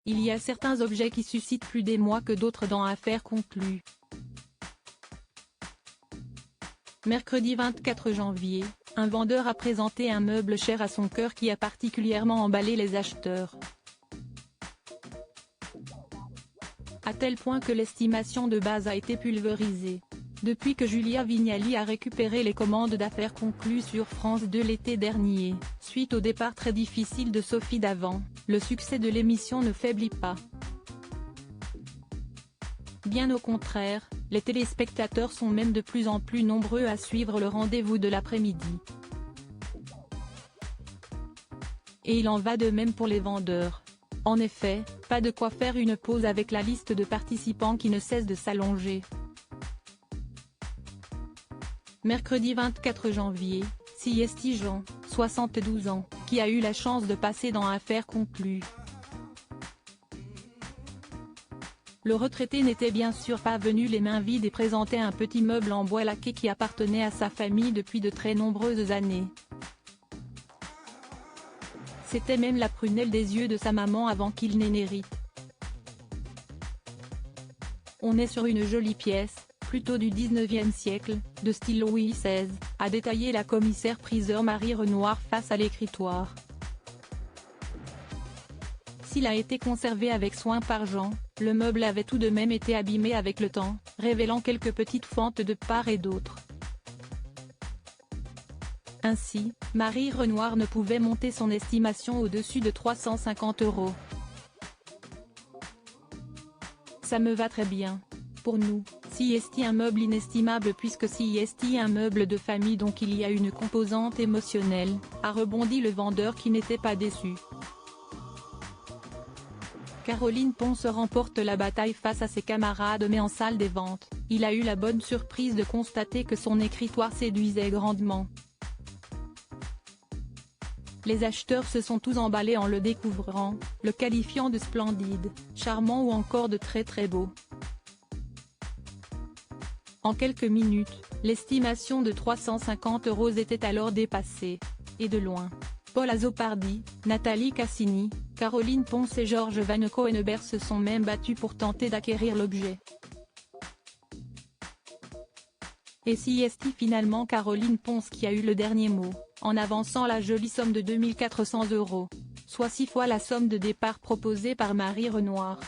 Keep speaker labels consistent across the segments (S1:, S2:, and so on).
S1: Il y a certains objets qui suscitent plus d'émoi que d'autres dans Affaires conclues. Mercredi 24 janvier, un vendeur a présenté un meuble cher à son cœur qui a particulièrement emballé les acheteurs. À tel point que l'estimation de base a été pulvérisée. Depuis que Julia Vignali a récupéré les commandes d'Affaires conclues sur France 2 l'été dernier, suite au départ très difficile de Sophie Davant, le succès de l'émission ne faiblit pas. Bien au contraire, les téléspectateurs sont même de plus en plus nombreux à suivre le rendez-vous de l'après-midi. Et il en va de même pour les vendeurs. En effet, pas de quoi faire une pause avec la liste de participants qui ne cesse de s'allonger. Mercredi 24 janvier, Siesti Jean, 72 ans, qui a eu la chance de passer dans Affaires conclues. Le retraité n'était bien sûr pas venu les mains vides et présentait un petit meuble en bois laqué qui appartenait à sa famille depuis de très nombreuses années. C'était même la prunelle des yeux de sa maman avant qu'il n'en hérite. On est sur une jolie pièce, plutôt du 19e siècle, de style Louis XVI, a détaillé la commissaire-priseur Marie Renoir face à l'écritoire. S'il a été conservé avec soin par Jean, le meuble avait tout de même été abîmé avec le temps, révélant quelques petites fentes de part et d'autre. Ainsi, Marie Renoir ne pouvait monter son estimation au-dessus de 350 €. Ça me va très bien. Pour nous, Siesti un meuble inestimable puisque Siesti un meuble de famille donc il y a une composante émotionnelle, a rebondi le vendeur qui n'était pas déçu. Caroline Ponce remporte la bataille face à ses camarades mais en salle des ventes, il a eu la bonne surprise de constater que son écritoire séduisait grandement. Les acheteurs se sont tous emballés en le découvrant, le qualifiant de splendide, charmant ou encore de très très beau. En quelques minutes, l'estimation de 350 € était alors dépassée. Et de loin. Paul Azzopardi, Nathalie Cassini, Caroline Ponce et Georges Van Coenebert se sont même battus pour tenter d'acquérir l'objet. Et Siesti finalement Caroline Ponce qui a eu le dernier mot, en avançant la jolie somme de 2 400 €, soit 6 fois la somme de départ proposée par Marie Renoir.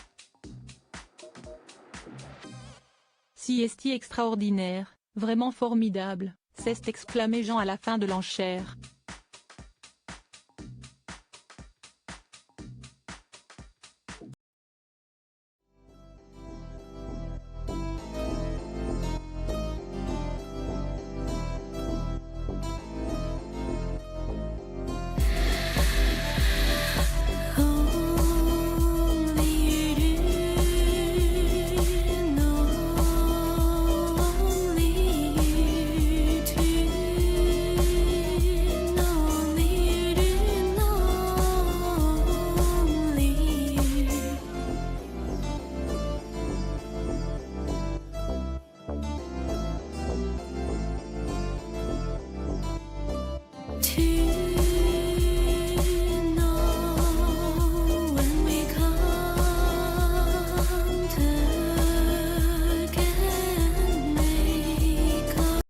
S1: Siesti extraordinaire, vraiment formidable, s'est exclamé Jean à la fin de l'enchère.